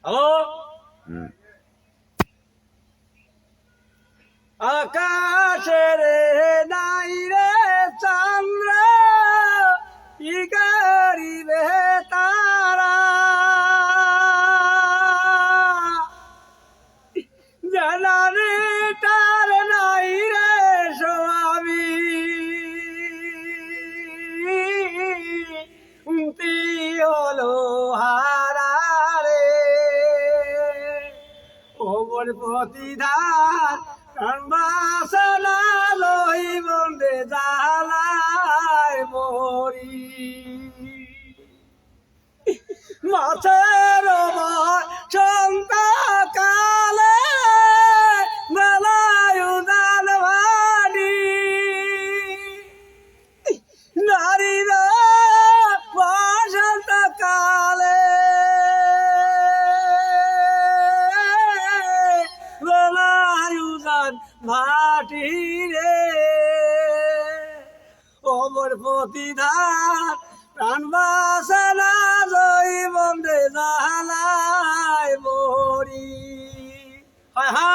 Hello, হুম। আকাশের নাই রে চন্দ্র কি করিবে তারা, জেনারেটর নাই রে স্বামী, হলো হারারে ওমর প্রতিধার কানবাসনা লই বন্দে জালায় মরি মাছের সন্তা কালে মেলায় উদান ভানি নারীরা বসন্ত কালে মেলায় উদান ভাটি রে ওমর প্রতিধার প্রাণ বাসনা জয় বন্দে জালায় মরি। হায় হায়।